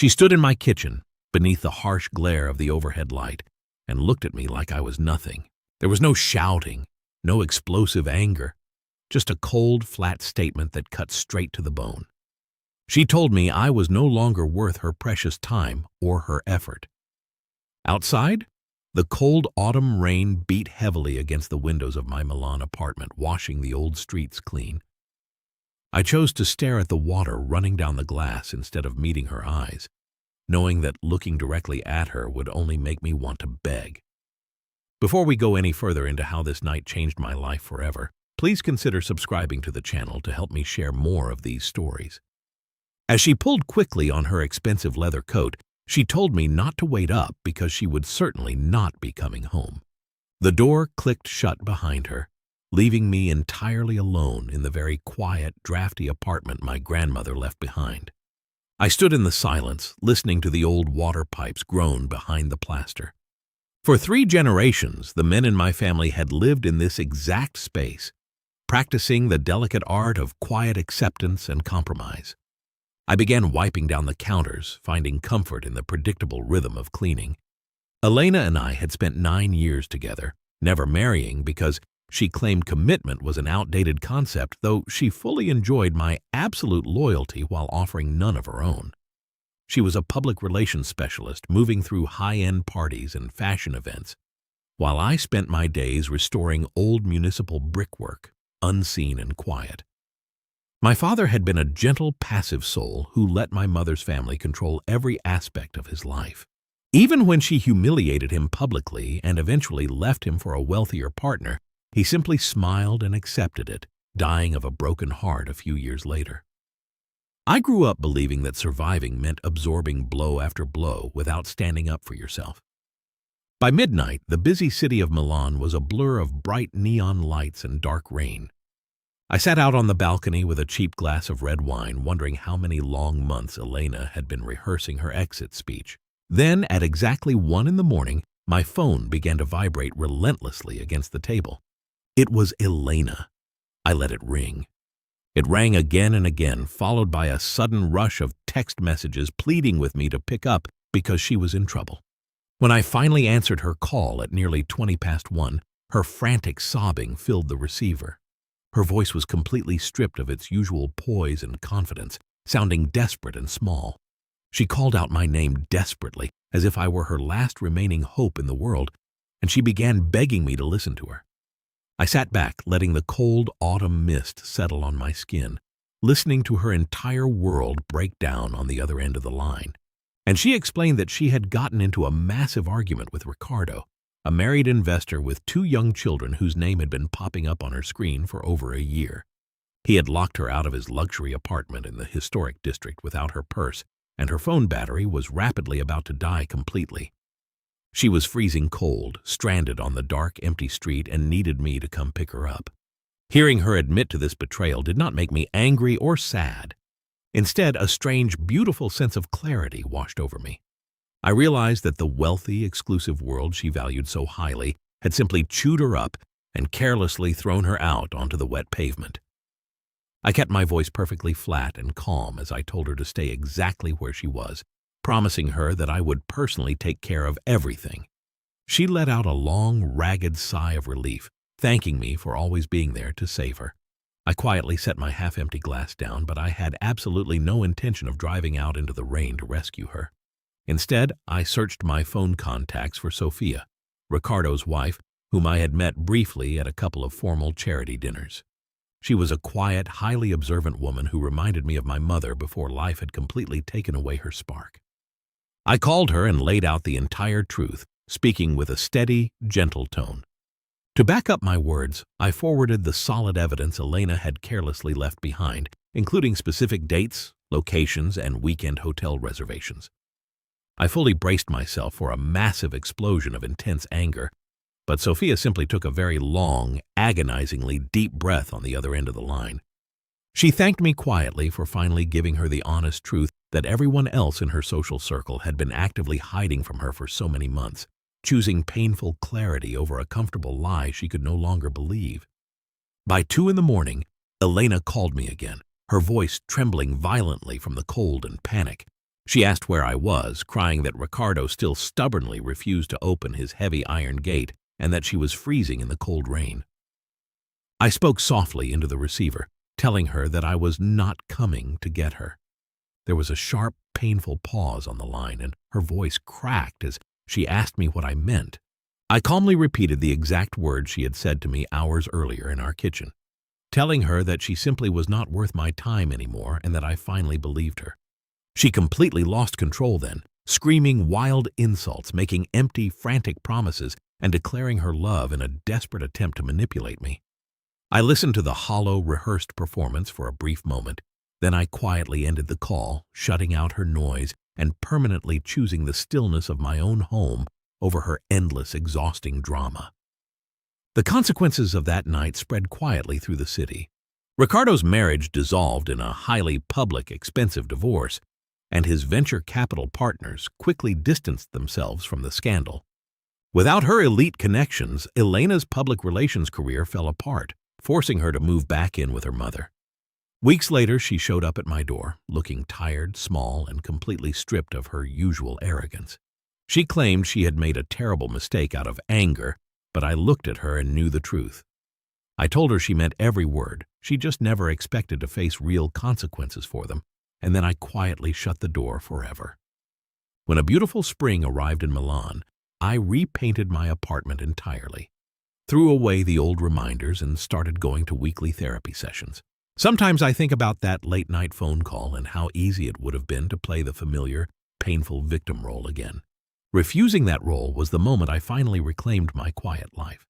She stood in my kitchen, beneath the harsh glare of the overhead light, and looked at me like I was nothing. There was no shouting, no explosive anger, just a cold, flat statement that cut straight to the bone. She told me I was no longer worth her precious time or her effort. Outside, the cold autumn rain beat heavily against the windows of my Milan apartment, washing the old streets clean. I chose to stare at the water running down the glass instead of meeting her eyes, knowing that looking directly at her would only make me want to beg. Before we go any further into how this night changed my life forever, please consider subscribing to the channel to help me share more of these stories. As she pulled quickly on her expensive leather coat, she told me not to wait up because she would certainly not be coming home. The door clicked shut behind her, leaving me entirely alone in the very quiet, drafty apartment my grandmother left behind. I stood in the silence, listening to the old water pipes groan behind the plaster. For 3 generations, the men in my family had lived in this exact space, practicing the delicate art of quiet acceptance and compromise. I began wiping down the counters, finding comfort in the predictable rhythm of cleaning. Elena and I had spent 9 years together, never marrying because she claimed commitment was an outdated concept, though she fully enjoyed my absolute loyalty while offering none of her own. She was a public relations specialist, moving through high-end parties and fashion events, while I spent my days restoring old municipal brickwork, unseen and quiet. My father had been a gentle, passive soul who let my mother's family control every aspect of his life. Even when she humiliated him publicly and eventually left him for a wealthier partner, he simply smiled and accepted it, dying of a broken heart a few years later. I grew up believing that surviving meant absorbing blow after blow without standing up for yourself. By midnight, the busy city of Milan was a blur of bright neon lights and dark rain. I sat out on the balcony with a cheap glass of red wine, wondering how many long months Elena had been rehearsing her exit speech. Then, at exactly 1 a.m, my phone began to vibrate relentlessly against the table. It was Elena. I let it ring. It rang again and again, followed by a sudden rush of text messages pleading with me to pick up because she was in trouble. When I finally answered her call at nearly 1:20, her frantic sobbing filled the receiver. Her voice was completely stripped of its usual poise and confidence, sounding desperate and small. She called out my name desperately, as if I were her last remaining hope in the world, and she began begging me to listen to her. I sat back, letting the cold autumn mist settle on my skin, listening to her entire world break down on the other end of the line. And she explained that she had gotten into a massive argument with Ricardo, a married investor with 2 young children whose name had been popping up on her screen for over a year. He had locked her out of his luxury apartment in the historic district without her purse, and her phone battery was rapidly about to die completely. She was freezing cold, stranded on the dark, empty street, and needed me to come pick her up. Hearing her admit to this betrayal did not make me angry or sad. Instead, a strange, beautiful sense of clarity washed over me. I realized that the wealthy, exclusive world she valued so highly had simply chewed her up and carelessly thrown her out onto the wet pavement. I kept my voice perfectly flat and calm as I told her to stay exactly where she was, promising her that I would personally take care of everything. She let out a long, ragged sigh of relief, thanking me for always being there to save her. I quietly set my half-empty glass down, but I had absolutely no intention of driving out into the rain to rescue her. Instead, I searched my phone contacts for Sophia, Ricardo's wife, whom I had met briefly at a couple of formal charity dinners. She was a quiet, highly observant woman who reminded me of my mother before life had completely taken away her spark. I called her and laid out the entire truth, speaking with a steady, gentle tone. To back up my words, I forwarded the solid evidence Elena had carelessly left behind, including specific dates, locations, and weekend hotel reservations. I fully braced myself for a massive explosion of intense anger, but Sophia simply took a very long, agonizingly deep breath on the other end of the line. She thanked me quietly for finally giving her the honest truth that everyone else in her social circle had been actively hiding from her for so many months, choosing painful clarity over a comfortable lie she could no longer believe. By 2 a.m, Elena called me again, her voice trembling violently from the cold and panic. She asked where I was, crying that Ricardo still stubbornly refused to open his heavy iron gate and that she was freezing in the cold rain. I spoke softly into the receiver, telling her that I was not coming to get her. There was a sharp, painful pause on the line, and her voice cracked as she asked me what I meant. I calmly repeated the exact words she had said to me hours earlier in our kitchen, telling her that she simply was not worth my time anymore and that I finally believed her. She completely lost control then, screaming wild insults, making empty, frantic promises, and declaring her love in a desperate attempt to manipulate me. I listened to the hollow, rehearsed performance for a brief moment. Then I quietly ended the call, shutting out her noise and permanently choosing the stillness of my own home over her endless, exhausting drama. The consequences of that night spread quietly through the city. Ricardo's marriage dissolved in a highly public, expensive divorce, and his venture capital partners quickly distanced themselves from the scandal. Without her elite connections, Elena's public relations career fell apart, forcing her to move back in with her mother. Weeks later, she showed up at my door, looking tired, small, and completely stripped of her usual arrogance. She claimed she had made a terrible mistake out of anger, but I looked at her and knew the truth. I told her she meant every word. She just never expected to face real consequences for them, and then I quietly shut the door forever. When a beautiful spring arrived in Milan, I repainted my apartment entirely, threw away the old reminders, and started going to weekly therapy sessions. Sometimes I think about that late-night phone call and how easy it would have been to play the familiar, painful victim role again. Refusing that role was the moment I finally reclaimed my quiet life.